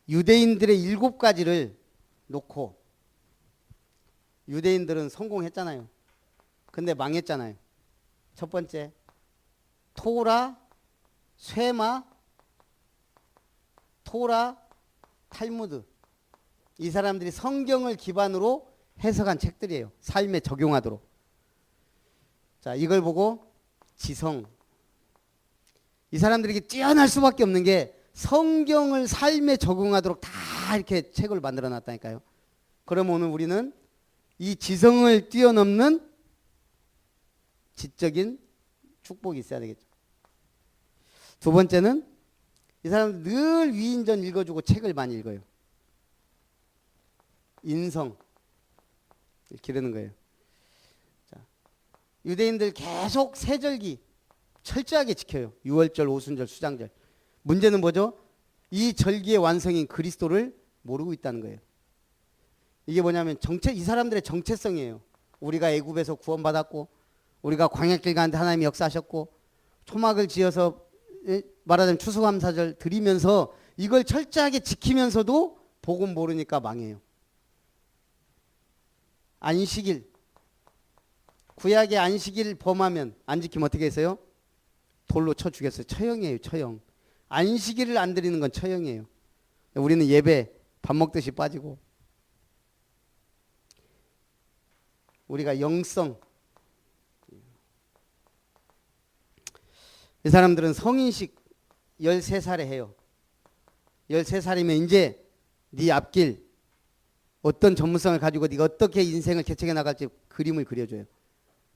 Speaker 1: 유대인들의 7가지를 놓고 유대인들은 성공했잖아요. 근데 망했잖아요. 첫 번째, 토라, 쇠마, 토라, 탈무드. 이 사람들이 성경을 기반으로 해석한 책들이에요. 삶에 적용하도록. 자, 이걸 보고 지성. 이 사람들에게 뛰어날 수밖에 없는 게 성경을 삶에 적용하도록 다 이렇게 책을 만들어 놨다니까요. 그럼 오늘 우리는 이 지성을 뛰어넘는 지적인 축복이 있어야 되겠죠. 두 번째는 이 사람들 늘 위인전 읽어주고 책을 많이 읽어요. 인성 기르는 거예요. 자, 유대인들 계속 세절기 철저하게 지켜요. 유월절, 오순절, 수장절. 문제는 뭐죠? 이 절기의 완성인 그리스도를 모르고 있다는 거예요. 이게 뭐냐면 이 사람들의 정체성이에요. 우리가 애굽에서 구원받았고, 우리가 광야길 가는데 하나님이 역사하셨고, 초막을 지어서 말하자면 추수감사절 드리면서 이걸 철저하게 지키면서도 복음 모르니까 망해요. 안식일, 구약의 안식일 범하면 안 지키면 어떻게 했어요? 돌로 쳐 죽였어요. 처형이에요. 처형. 안식일을 안 드리는 건 처형이에요. 우리는 예배 밥 먹듯이 빠지고, 우리가 영성, 이 사람들은 성인식 13살에 해요. 13살이면 이제 네 앞길 어떤 전문성을 가지고 네가 어떻게 인생을 개척해 나갈지 그림을 그려줘요.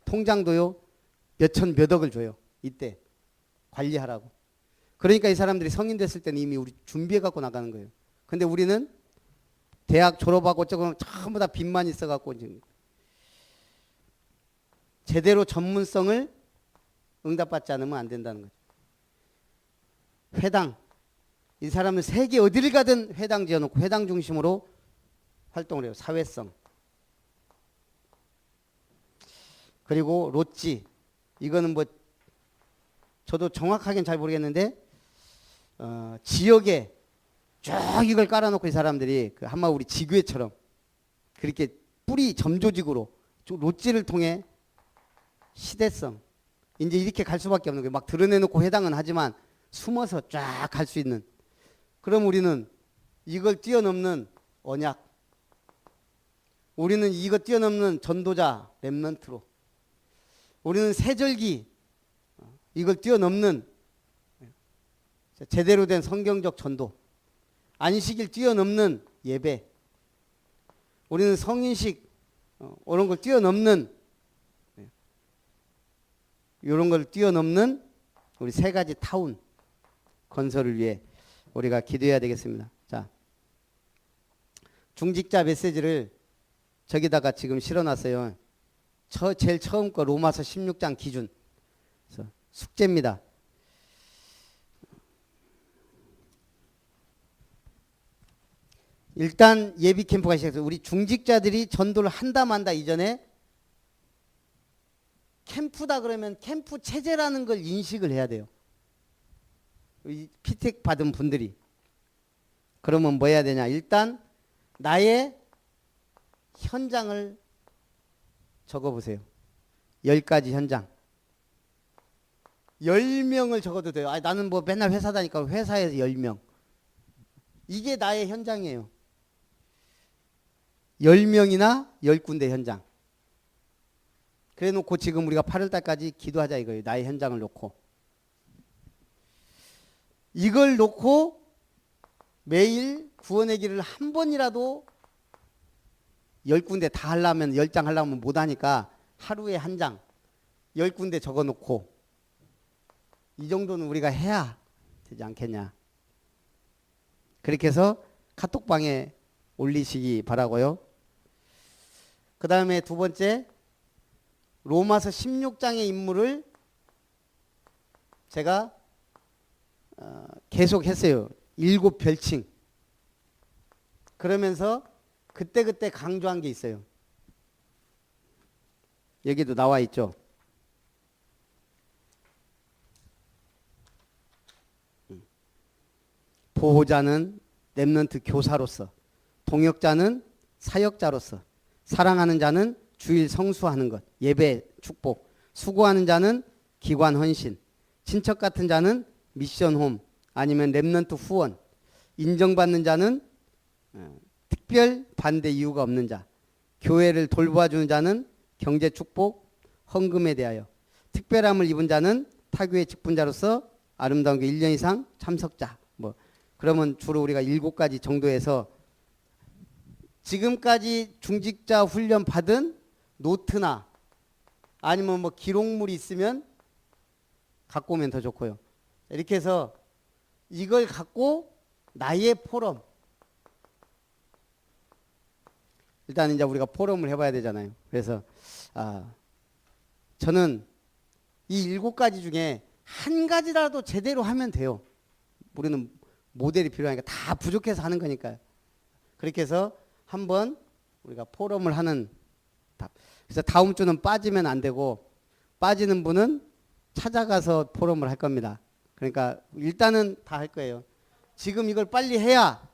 Speaker 1: 통장도요 몇천 몇억을 줘요. 이때 관리하라고. 그러니까 이 사람들이 성인 됐을 때는 이미 우리 준비해 갖고 나가는 거예요. 근데 우리는 대학 졸업하고 조금 전부 다 빚만 있어 갖고 이제 제대로 전문성을 응답받지 않으면 안 된다는 거죠. 회당. 이 사람은 세계 어디를 가든 회당 지어놓고 회당 중심으로 활동을 해요. 사회성. 그리고 롯지. 이거는 뭐 저도 정확하게는 잘 모르겠는데 지역에 쭉 이걸 깔아놓고 이 사람들이 그 한마 우리 지교회처럼 그렇게 뿌리 점조직으로 롯지를 통해 시대성. 이제 이렇게 갈 수밖에 없는 거예요. 막 드러내놓고 회당은 하지만 숨어서 쫙 갈 수 있는. 그럼 우리는 이걸 뛰어넘는 언약. 우리는 이거 뛰어넘는 전도자 렘넌트로. 우리는 세절기 이걸 뛰어넘는 제대로 된 성경적 전도. 안식일 뛰어넘는 예배. 우리는 성인식 이런 걸 뛰어넘는 이런 걸 뛰어넘는 우리 세 가지 타운 건설을 위해 우리가 기도해야 되겠습니다. 자, 중직자 메시지를 저기다가 지금 실어놨어요. 제일 처음 거 로마서 16장 기준. 그래서 숙제입니다. 일단 예비 캠프가 시작해서 우리 중직자들이 전도를 한다 만다 이전에 캠프다 그러면 캠프 체제라는 걸 인식을 해야 돼요. 이 피택 받은 분들이. 그러면 뭐 해야 되냐? 일단 나의 현장을 적어보세요. 10가지 현장. 10명을 적어도 돼요. 아니, 나는 뭐 맨날 회사 다니까 회사에서 10명. 이게 나의 현장이에요. 10명이나 10군데 현장. 그래 놓고 지금 우리가 8월 달까지 기도하자 이거예요. 나의 현장을 놓고. 이걸 놓고 매일 구원의 길을 한 번이라도 10군데 다 하려면 10장 하려면 못하니까 하루에 한 장 10군데 적어놓고 이 정도는 우리가 해야 되지 않겠냐. 그렇게 해서 카톡방에 올리시기 바라고요. 그 다음에 두 번째 로마서 16장의 인물을 제가 계속 했어요. 7별칭. 그러면서 그때그때 강조한 게 있어요. 여기도 나와 있죠. 보호자는 렘넌트 교사로서, 동역자는 사역자로서, 사랑하는 자는 주일 성수하는 것, 예배 축복. 수고하는 자는 기관 헌신. 친척 같은 자는 미션 홈 아니면 렘넌트 후원. 인정받는 자는 특별 반대 이유가 없는 자. 교회를 돌봐주는 자는 경제 축복, 헌금에 대하여. 특별함을 입은 자는 타교의 직분자로서 아름다운 게 1년 이상 참석자. 뭐 그러면 주로 우리가 7가지 정도에서 지금까지 중직자 훈련 받은 노트나 아니면 뭐 기록물이 있으면 갖고 오면 더 좋고요. 이렇게 해서 이걸 갖고 나의 포럼. 일단 이제 우리가 포럼을 해봐야 되잖아요. 그래서 저는 이 7가지 중에 한 가지라도 제대로 하면 돼요. 우리는 모델이 필요하니까 다 부족해서 하는 거니까요. 그렇게 해서 한번 우리가 포럼을 하는 답. 그래서 다음 주는 빠지면 안 되고 빠지는 분은 찾아가서 포럼을 할 겁니다. 그러니까 일단은 다 할 거예요. 지금 이걸 빨리 해야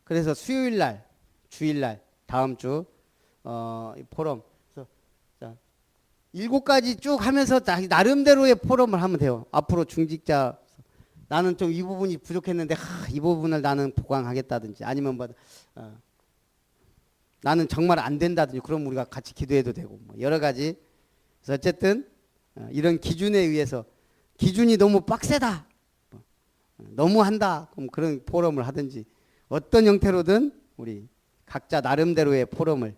Speaker 1: 그래서 수요일 날, 주일 날 다음 주 포럼. 그래서 자, 7가지 쭉 하면서 나름대로의 포럼을 하면 돼요. 앞으로 중직자 나는 좀 이 부분이 부족했는데 이 부분을 나는 보강하겠다든지 아니면 뭐 나는 정말 안 된다든지 그럼 우리가 같이 기도해도 되고 뭐 여러 가지. 그래서 어쨌든 이런 기준에 의해서 기준이 너무 빡세다, 너무 한다, 그럼 그런 포럼을 하든지 어떤 형태로든 우리 각자 나름대로의 포럼을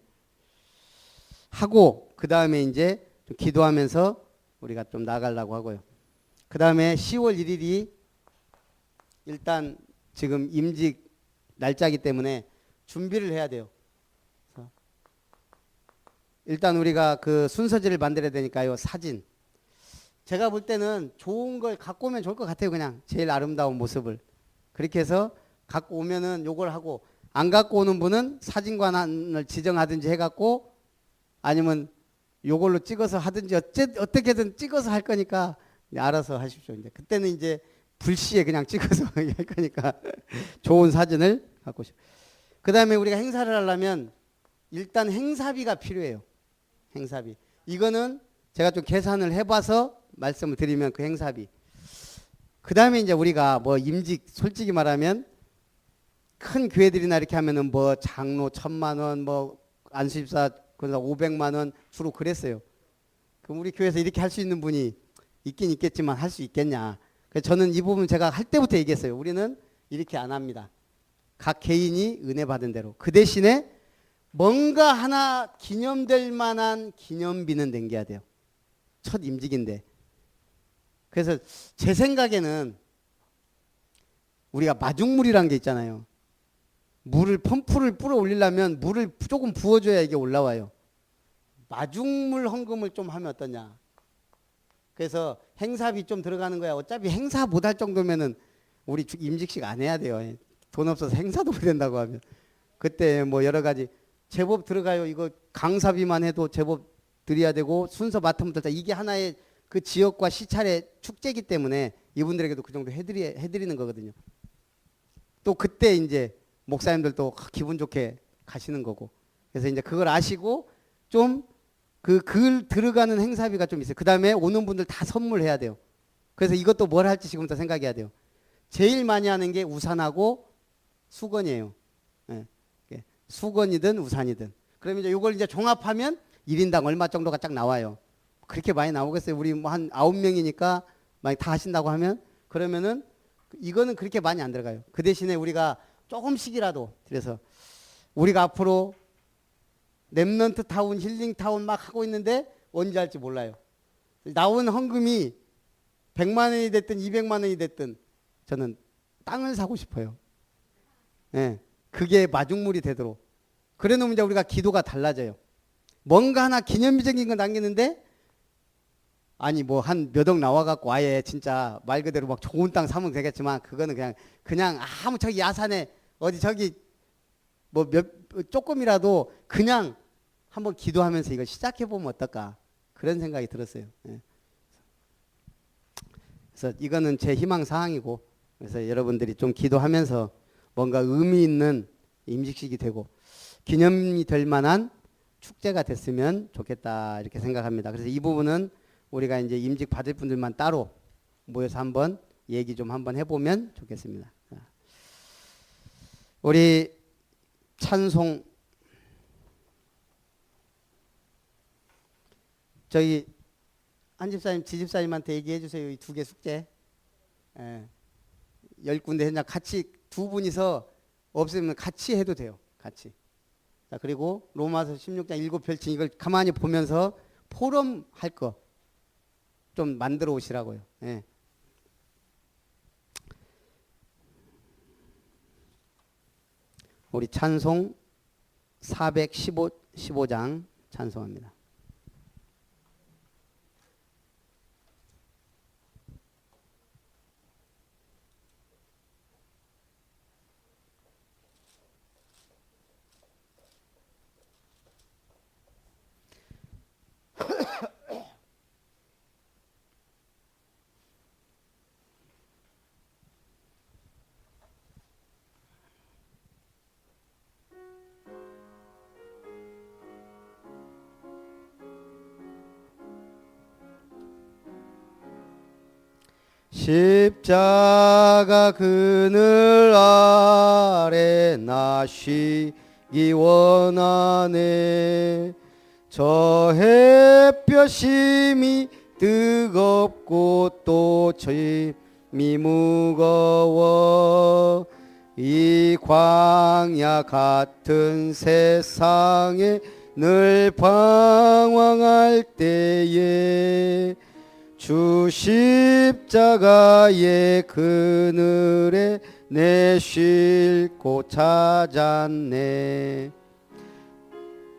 Speaker 1: 하고 그 다음에 이제 좀 기도하면서 우리가 좀 나가려고 하고요. 그 다음에 10월 1일이 일단 지금 임직 날짜이기 때문에 준비를 해야 돼요. 일단 우리가 그 순서지를 만들어야 되니까요. 사진. 제가 볼 때는 좋은 걸 갖고 오면 좋을 것 같아요. 그냥 제일 아름다운 모습을. 그렇게 해서 갖고 오면은 요걸 하고 안 갖고 오는 분은 사진관을 지정하든지 해갖고 아니면 요걸로 찍어서 하든지 어떻게든 찍어서 할 거니까 알아서 하십시오. 이제 그때는 이제 불시에 그냥 찍어서 할 거니까 좋은 사진을 갖고 오십시오. 그 다음에 우리가 행사를 하려면 일단 행사비가 필요해요. 행사비. 이거는 제가 좀 계산을 해봐서 말씀을 드리면 그 행사비. 그 다음에 이제 우리가 뭐 임직 솔직히 말하면 큰 교회들이나 이렇게 하면은 뭐 장로 1,000만 원, 뭐 안수집사 500만 원 주로 그랬어요. 그럼 우리 교회에서 이렇게 할 수 있는 분이 있긴 있겠지만 할 수 있겠냐. 그래서 저는 이 부분 제가 할 때부터 얘기했어요. 우리는 이렇게 안 합니다. 각 개인이 은혜 받은 대로. 그 대신에 뭔가 하나 기념될 만한 기념비는 남겨야 돼요. 첫 임직인데. 그래서 제 생각에는 우리가 마중물이라는 게 있잖아요. 물을 펌프를 뿌려 올리려면 물을 조금 부어줘야 이게 올라와요. 마중물 헌금을 좀 하면 어떠냐. 그래서 행사비 좀 들어가는 거야. 어차피 행사 못할 정도면은 우리 임직식 안 해야 돼요. 돈 없어서 행사도 못 된다고 하면. 그때 뭐 여러 가지 제법 들어가요. 이거 강사비만 해도 제법 드려야 되고 순서 맡으면 된다. 이게 하나의 그 지역과 시찰의 축제이기 때문에 이분들에게도 그 정도 해드리는 거거든요. 또 그때 이제 목사님들도 기분 좋게 가시는 거고. 그래서 이제 그걸 아시고 좀 그 들어가는 행사비가 좀 있어요. 그 다음에 오는 분들 다 선물해야 돼요. 그래서 이것도 뭘 할지 지금부터 생각해야 돼요. 제일 많이 하는 게 우산하고 수건이에요. 네. 수건이든 우산이든. 그러면 이제 이걸 이제 종합하면 1인당 얼마 정도가 딱 나와요. 그렇게 많이 나오겠어요. 우리 뭐 한 9명이니까 만약 다 하신다고 하면 그러면은 이거는 그렇게 많이 안 들어가요. 그 대신에 우리가 조금씩이라도 그래서 우리가 앞으로 렘넌트 타운, 힐링 타운 막 하고 있는데 언제 할지 몰라요. 나온 헌금이 100만 원이 됐든 200만 원이 됐든 저는 땅을 사고 싶어요. 네, 그게 마중물이 되도록. 그래 놓으면 이제 우리가 기도가 달라져요. 뭔가 하나 기념비적인 거 남기는데 아니 뭐 한 몇 억 나와갖고 아예 진짜 말 그대로 막 좋은 땅 사면 되겠지만 그거는 그냥 아무 저기 야산에 어디 저기 뭐 조금이라도 그냥 한번 기도하면서 이걸 시작해 보면 어떨까 그런 생각이 들었어요. 예. 그래서 이거는 제 희망 사항이고 그래서 여러분들이 좀 기도하면서 뭔가 의미 있는 임직식이 되고 기념이 될 만한 축제가 됐으면 좋겠다 이렇게 생각합니다. 그래서 이 부분은 우리가 이제 임직 받을 분들만 따로 모여서 한번 얘기 좀 한번 해보면 좋겠습니다. 우리 찬송 저기 한 집사님 지집사님한테 얘기해 주세요. 이 2개 숙제 10군데 그냥 같이 두 분이서 없으면 같이 해도 돼요. 같이. 자, 그리고 로마서 16장 7펼친 이걸 가만히 보면서 포럼 할 거 좀 만들어 오시라고요. 예. 우리 찬송 415장 찬송합니다. 십자가 그늘 아래 나 쉬기 원하네. 저 햇볕 심히 뜨겁고 또 짐이 무거워. 이 광야 같은 세상에 늘 방황할 때에 주 십자가의 그늘에 내 쉴 곳 찾았네.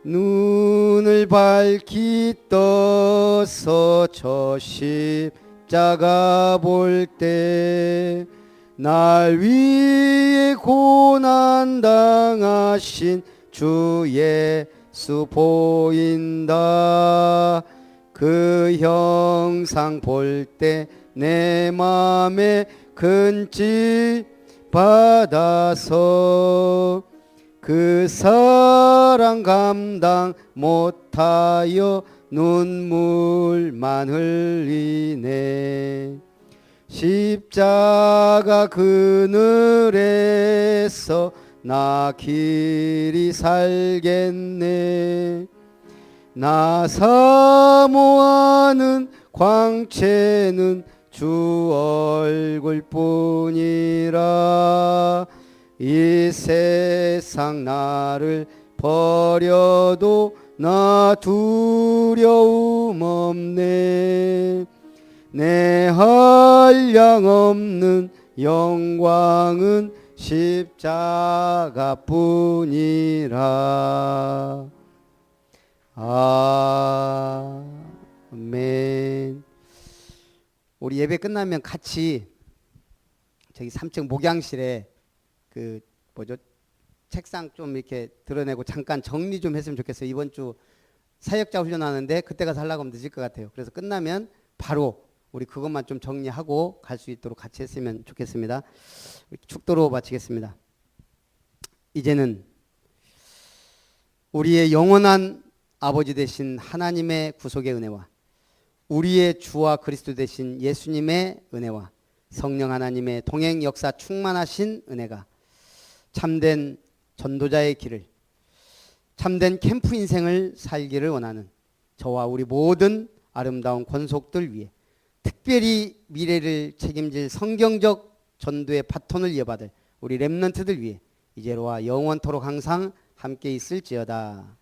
Speaker 1: 눈을 밝히 떠서 저 십자가 볼 때 날 위해 고난 당하신 주 예수 보인다. 그 형상 볼 때 내 맘에 근심 받아서 그 사랑 감당 못하여 눈물만 흘리네. 십자가 그늘에서 나 길이 살겠네. 나 사모하는 광채는 주 얼굴뿐이라. 이 세상 나를 버려도 나 두려움 없네. 내 한량 없는 영광은 십자가뿐이라. 아멘. 우리 예배 끝나면 같이 저기 3층 목양실에 그 뭐죠? 책상 좀 이렇게 드러내고 잠깐 정리 좀 했으면 좋겠어요. 이번 주 사역자 훈련하는데 그때 가서 하려고 하면 늦을 것 같아요. 그래서 끝나면 바로 우리 그것만 좀 정리하고 갈 수 있도록 같이 했으면 좋겠습니다. 축도로 마치겠습니다. 이제는 우리의 영원한 아버지 되신 하나님의 구속의 은혜와 우리의 주와 그리스도 되신 예수님의 은혜와 성령 하나님의 동행 역사 충만하신 은혜가 참된 전도자의 길을, 참된 캠프 인생을 살기를 원하는 저와 우리 모든 아름다운 권속들 위해, 특별히 미래를 책임질 성경적 전도의 바톤을 이어받을 우리 렘넌트들 위해 이제로와 영원토록 항상 함께 있을지어다.